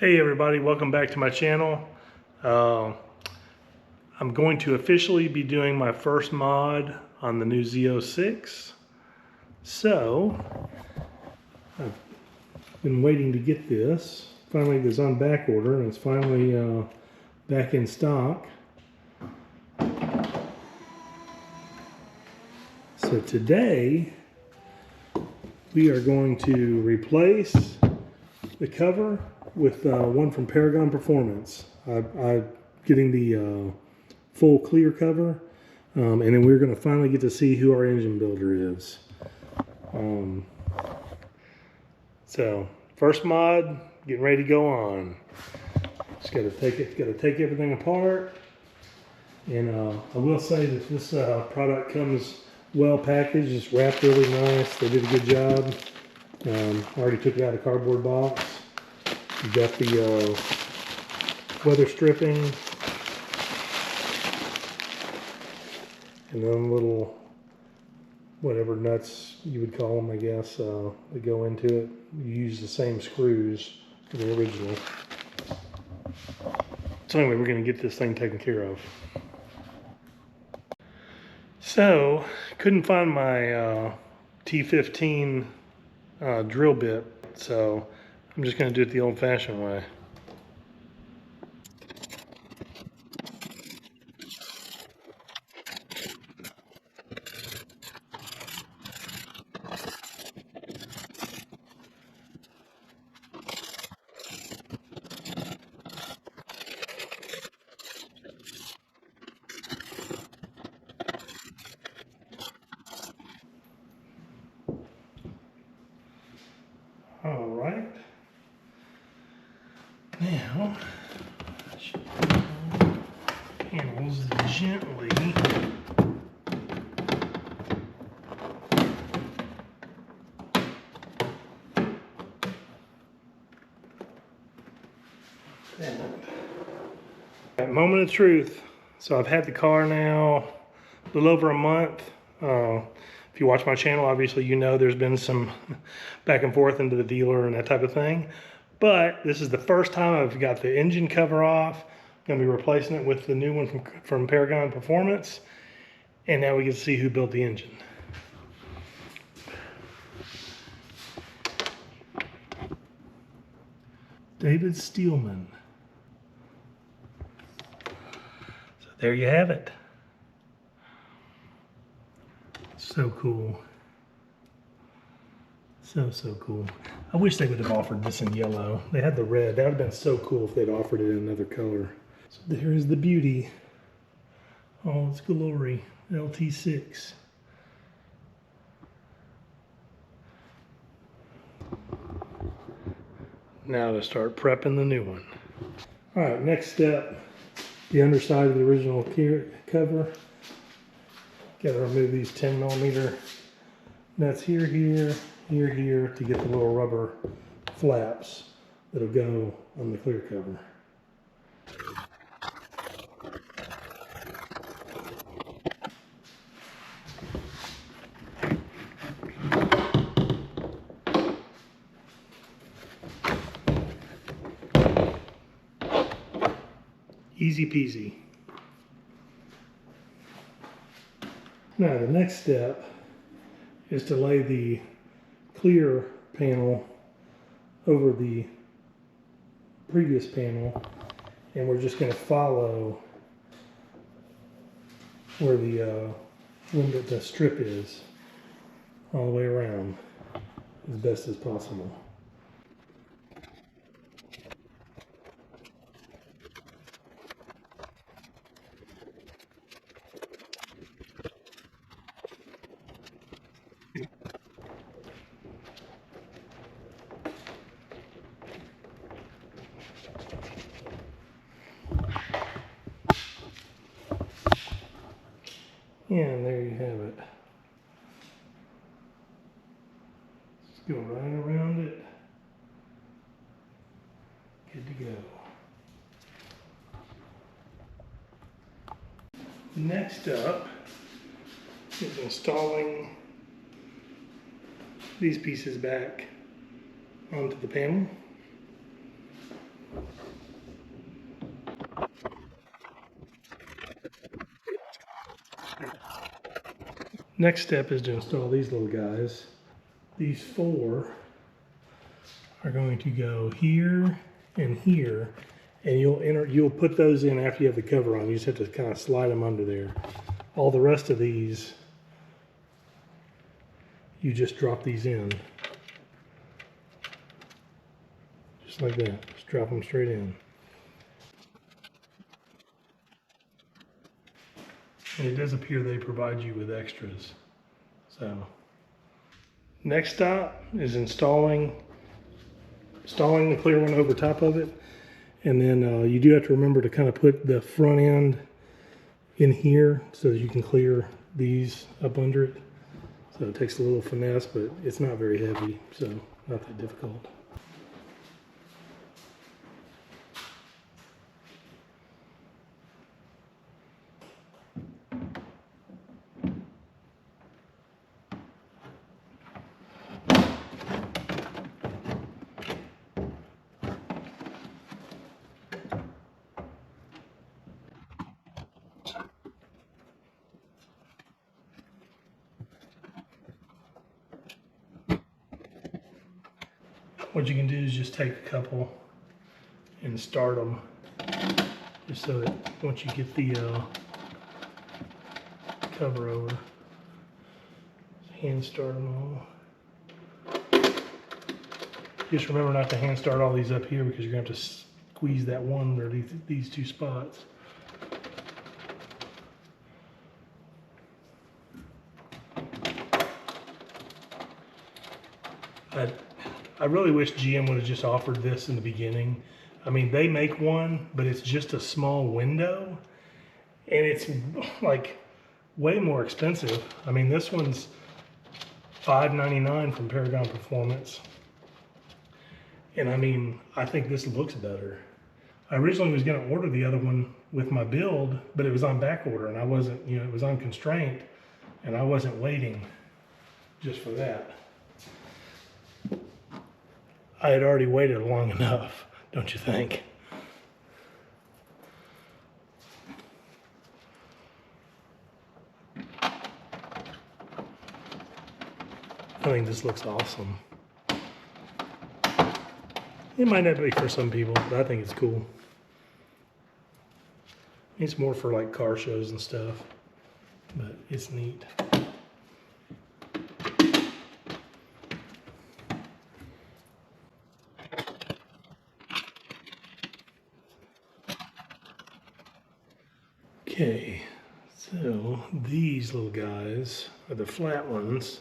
Hey everybody, welcome back to my channel. I'm going to officially be doing my first mod on the new Z06. So, I've been waiting to get this. Finally, it was on back order and it's finally back in stock. So today, we are going to replace the cover with one from Paragon Performance. I'm getting the full clear cover, and then we're going to finally get to see who our engine builder is. So first mod, getting ready to go on. Just got to take everything apart, and I will say that this product comes well packaged. It's wrapped really nice. They did a good job. Already took it out of the cardboard box. You got the weather stripping and then little whatever nuts you would call them, I guess, that go into it. You use the same screws for the original. So anyway, we're going to get this thing taken care of. So, couldn't find my T15 drill bit, so I'm just going to do it the old-fashioned way. All right. Now, I should put the panels gently. That moment of truth. So I've had the car now a little over a month. If you watch my channel, obviously you know there's been some back and forth into the dealer and that type of thing. But this is the first time I've got the engine cover off. I'm going to be replacing it with the new one from Paragon Performance. And now we get to see who built the engine. David Steelman. So there you have it. So cool. So cool. I wish they would have offered this in yellow. They had the red. That would have been so cool if they'd offered it in another color. So there is the beauty. Oh, it's glory. LT6. Now to start prepping the new one. All right, next step, the underside of the original cover. Got to remove these 10mm nuts here, here to get the little rubber flaps that'll go on the clear cover. Easy peasy. Now the next step is to lay the clear panel over the previous panel, and we're just going to follow where the strip is all the way around as best as possible. And there you have it. Just go right around it. Good to go. Next up is installing these pieces back onto the panel. Next step is to install these little guys. These 4 are going to go here and here, and you'll put those in after you have the cover on. You just have to kind of slide them under there. All the rest of these, you just drop these in. Just like that. Just drop them straight in. And it does appear they provide you with extras. So, next stop is installing the clear one over top of it. And then you do have to remember to kind of put the front end in here so that you can clear these up under it. So it takes a little finesse, but it's not very heavy, so not that difficult. What you can do is just take a couple and start them, just so that once you get the cover over, hand start them all. Just remember not to hand start all these up here because you're going to have to squeeze that one or these 2 spots. I really wish GM would have just offered this in the beginning. I mean, they make one, but it's just a small window, and it's like way more expensive. I mean, this one's $5.99 from Paragon Performance. And I mean, I think this looks better. I originally was going to order the other one with my build, but it was on back order, and I wasn't, it was on constraint, and I wasn't waiting just for that. I had already waited long enough, don't you think? I think this looks awesome. It might not be for some people, but I think it's cool. It's more for like car shows and stuff, but it's neat. Okay, so these little guys are the flat ones.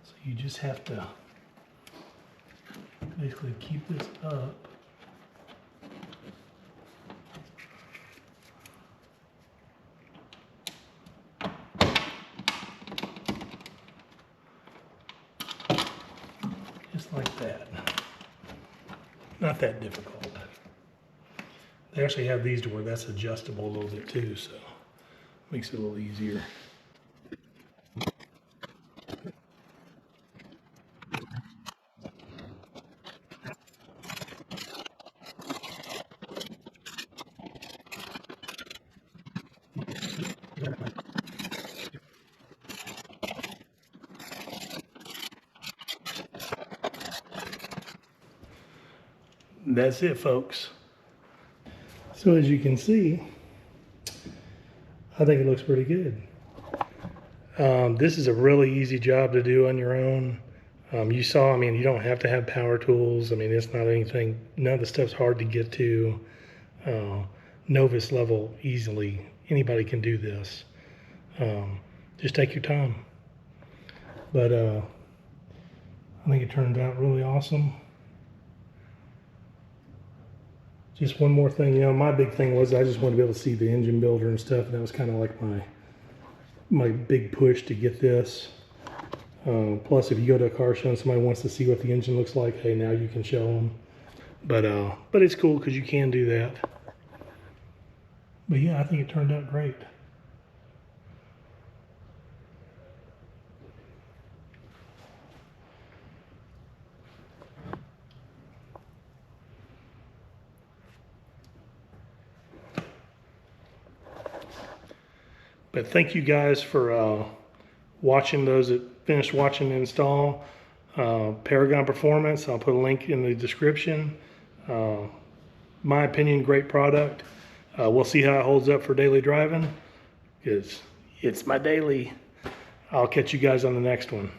So you just have to basically keep this up. Just like that. Not that difficult. They actually have these to where that's adjustable a little bit too, so makes it a little easier. That's it, folks. So as you can see, I think it looks pretty good. This is a really easy job to do on your own. You saw, I mean, you don't have to have power tools. I mean, it's not anything, none of the stuff's hard to get to. Novice level easily. Anybody can do this. Just take your time. But I think it turned out really awesome. Just one more thing, my big thing was I just wanted to be able to see the engine builder and stuff, and that was kind of like my big push to get this. Plus, if you go to a car show and somebody wants to see what the engine looks like, hey, now you can show them. But it's cool because you can do that. But yeah, I think it turned out great. But thank you guys for watching, those that finished watching the install. Paragon Performance, I'll put a link in the description. My opinion, great product. We'll see how it holds up for daily driving, because it's my daily. I'll catch you guys on the next one.